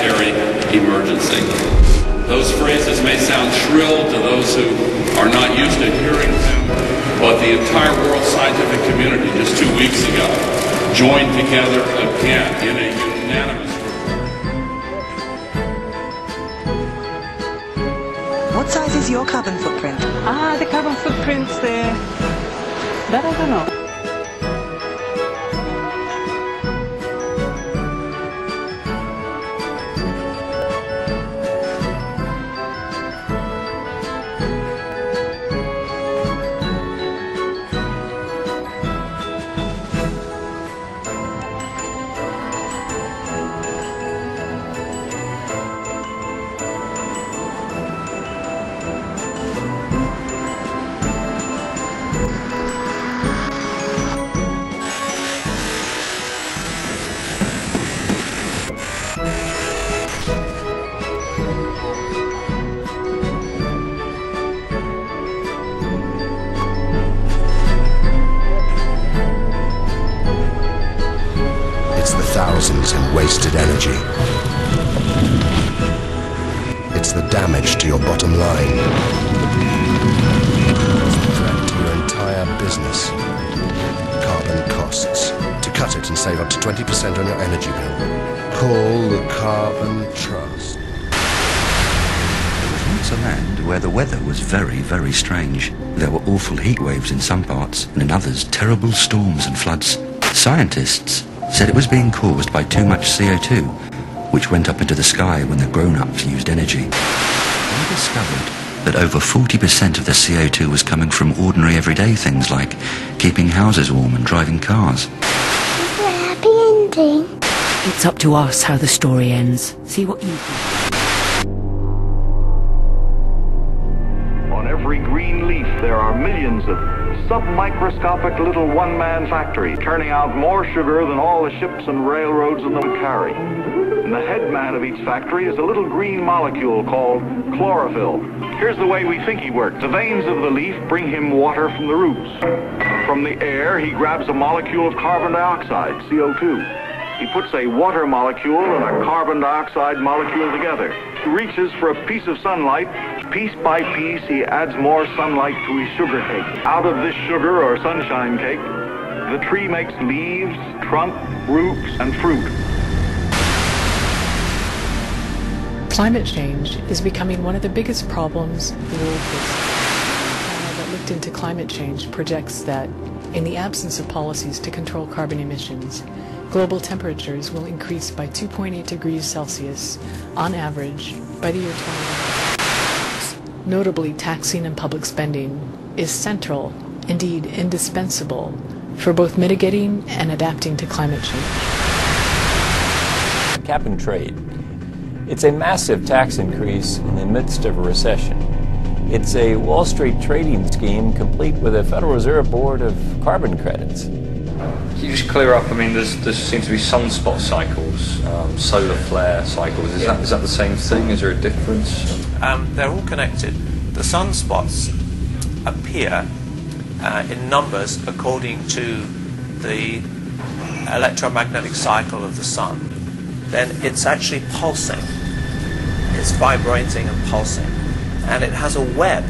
planetary emergency. Those phrases may sound shrill to those who are not used to hearing them, but the entire world scientific community just 2 weeks ago joined together again in a unanimous. What size is your carbon footprint? The carbon footprint's there. That I don't know. Thousands in wasted energy. It's the damage to your bottom line. It's the threat to your entire business. Carbon costs. To cut it and save up to 20% on your energy bill. Call the Carbon Trust. There was once a land where the weather was very, very strange. There were awful heat waves in some parts, and in others terrible storms and floods. Scientists said it was being caused by too much CO2, which went up into the sky when the grown-ups used energy. They discovered that over 40% of the CO2 was coming from ordinary everyday things like keeping houses warm and driving cars. Is there a happy ending? It's up to us how the story ends. See what you think. On every green leaf there are millions of sub-microscopic little one-man factories turning out more sugar than all the ships and railroads in them carry. And the head man of each factory is a little green molecule called chlorophyll. Here's the way we think he works. The veins of the leaf bring him water from the roots. From the air, he grabs a molecule of carbon dioxide, CO2. He puts a water molecule and a carbon dioxide molecule together. He reaches for a piece of sunlight. Piece by piece, he adds more sunlight to his sugar cake. Out of this sugar or sunshine cake, the tree makes leaves, trunk, roots, and fruit. Climate change is becoming one of the biggest problems the world faces. That looked into climate change projects that in the absence of policies to control carbon emissions, global temperatures will increase by 2.8 degrees Celsius on average by the year 2050. Notably, taxing and public spending is central, indeed indispensable, for both mitigating and adapting to climate change. Cap and trade. It's a massive tax increase in the midst of a recession. It's a Wall Street trading scheme complete with a Federal Reserve Board of carbon credits. Can you just clear up? I mean, there seems to be sunspot cycles, solar flare cycles. Is that the same thing? Is there a difference? They're all connected. The sunspots appear in numbers according to the electromagnetic cycle of the sun. Then it's actually pulsing. It's vibrating and pulsing. And it has a web,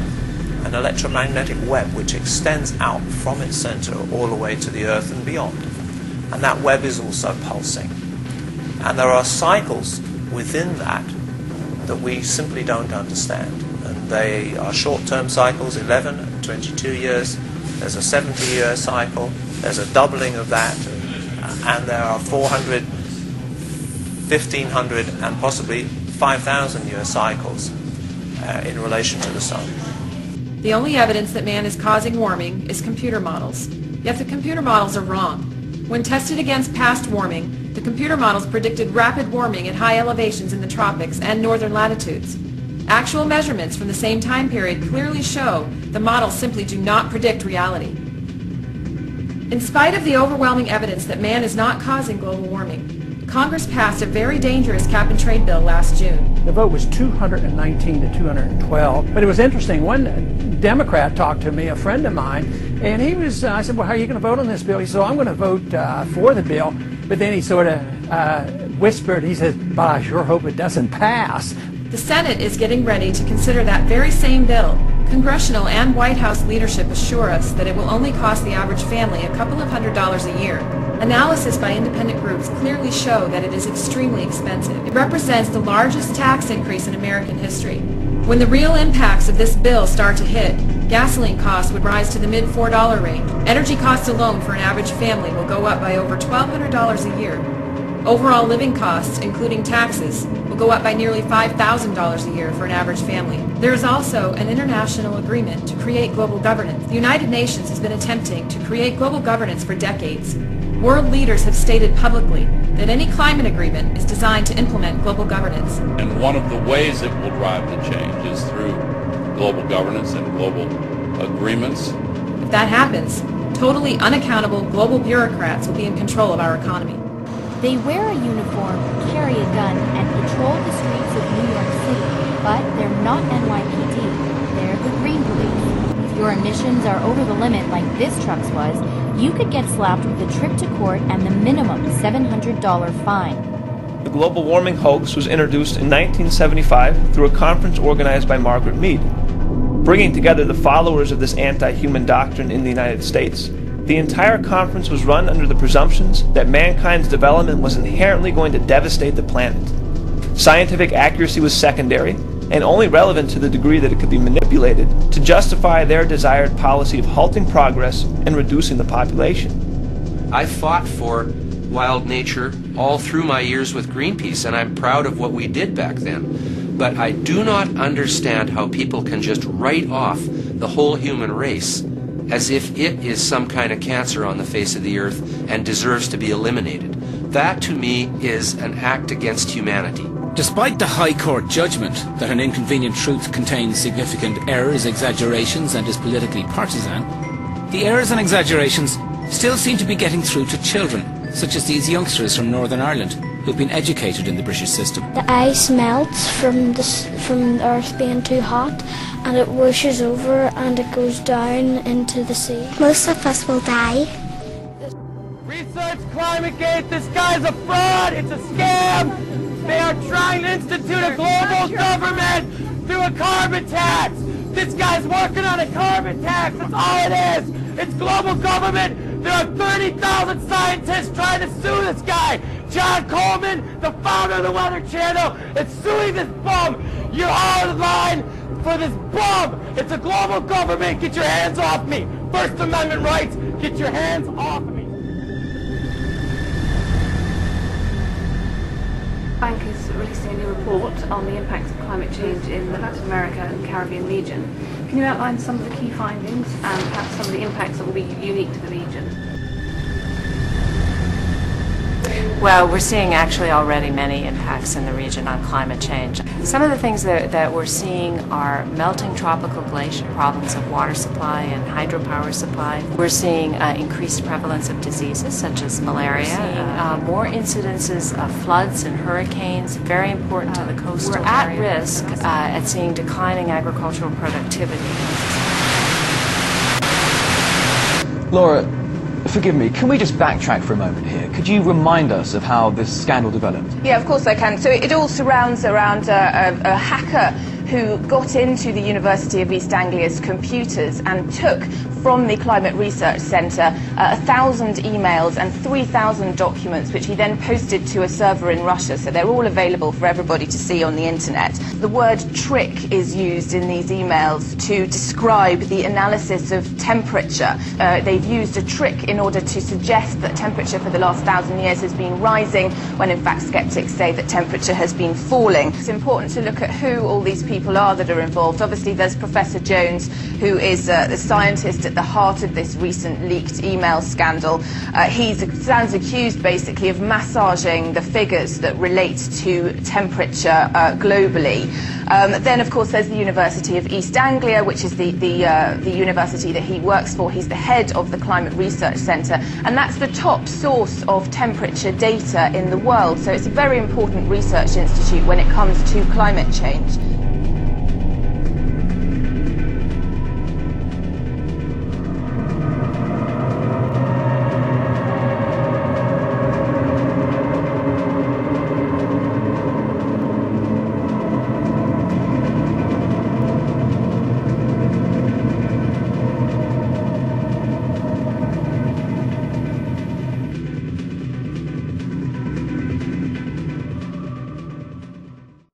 an electromagnetic web, which extends out from its center all the way to the Earth and beyond. And that web is also pulsing. And there are cycles within that we simply don't understand. And they are short-term cycles, 11 and 22 years. There's a 70-year cycle. There's a doubling of that. And there are 400, 1,500, and possibly 5,000-year cycles in relation to the sun. The only evidence that man is causing warming is computer models. Yet the computer models are wrong. When tested against past warming, the computer models predicted rapid warming at high elevations in the tropics and northern latitudes. Actual measurements from the same time period clearly show the models simply do not predict reality. In spite of the overwhelming evidence that man is not causing global warming, Congress passed a very dangerous cap-and-trade bill last June. The vote was 219 to 212, but it was interesting. One Democrat talked to me, a friend of mine, and he was, I said, well, how are you going to vote on this bill? He said, well, I'm going to vote for the bill, but then he sort of whispered, he says, "But I sure hope it doesn't pass." The Senate is getting ready to consider that very same bill. Congressional and White House leadership assure us that it will only cost the average family a couple of $100s a year. Analysis by independent groups clearly show that it is extremely expensive. It represents the largest tax increase in American history. When the real impacts of this bill start to hit, gasoline costs would rise to the mid-$4 range. Energy costs alone for an average family will go up by over $1,200 a year. Overall living costs, including taxes, will go up by nearly $5,000 a year for an average family. There is also an international agreement to create global governance. The United Nations has been attempting to create global governance for decades. World leaders have stated publicly that any climate agreement is designed to implement global governance. And one of the ways it will drive the change is through global governance and global agreements. If that happens, totally unaccountable global bureaucrats will be in control of our economy. They wear a uniform, carry a gun, and patrol the streets of New York City, but they're not NYPD. They're the Green Police. If your emissions are over the limit like this truck's was, you could get slapped with a trip to court and the minimum $700 fine. The global warming hoax was introduced in 1975 through a conference organized by Margaret Mead. Bringing together the followers of this anti-human doctrine in the United States, the entire conference was run under the presumptions that mankind's development was inherently going to devastate the planet. Scientific accuracy was secondary, and only relevant to the degree that it could be manipulated to justify their desired policy of halting progress and reducing the population. I fought for wild nature all through my years with Greenpeace, and I'm proud of what we did back then. But I do not understand how people can just write off the whole human race as if it is some kind of cancer on the face of the earth and deserves to be eliminated. That, to me, is an act against humanity. Despite the High Court judgment that an inconvenient truth contains significant errors, exaggerations, and is politically partisan, the errors and exaggerations still seem to be getting through to children, such as these youngsters from Northern Ireland, who've been educated in the British system. The ice melts from the earth being too hot, and it washes over and it goes down into the sea. Most of us will die. Research ClimateGate, this guy's a fraud, it's a scam! They are trying to institute a global government through a carbon tax! This guy's working on a carbon tax, that's all it is! It's global government! There are 30,000 scientists trying to sue this guy! John Coleman, the founder of the Weather Channel, is suing this bum! You're all in line for this bum! It's a global government! Get your hands off me! First Amendment rights! Get your hands off me! The bank is releasing a new report on the impacts of climate change in the Latin America and Caribbean region. Can you outline some of the key findings and perhaps some of the impacts that will be unique to the region? Well, we're seeing actually already many impacts in the region on climate change. Some of the things that we're seeing are melting tropical glacier, problems of water supply and hydropower supply. We're seeing increased prevalence of diseases such as malaria. We're seeing more incidences of floods and hurricanes, very important to the coastal area. We're at risk at seeing declining agricultural productivity. Laura, forgive me, can we just backtrack for a moment here? Could you remind us of how this scandal developed? Yeah, of course I can. So it all surrounds around a hacker who got into the University of East Anglia's computers and took from the Climate Research Centre 1,000 emails and 3,000 documents, which he then posted to a server in Russia. So they're all available for everybody to see on the internet. The word trick is used in these emails to describe the analysis of temperature. They've used a trick in order to suggest that temperature for the last 1,000 years has been rising, when in fact skeptics say that temperature has been falling. It's important to look at who all these people are that are involved. Obviously there's Professor Jones, who is the scientist at the heart of this recent leaked email scandal. He stands accused basically of massaging the figures that relate to temperature globally. Then of course there's the University of East Anglia, which is the university that he works for. He's the head of the Climate Research Centre, and that's the top source of temperature data in the world. So it's a very important research institute when it comes to climate change.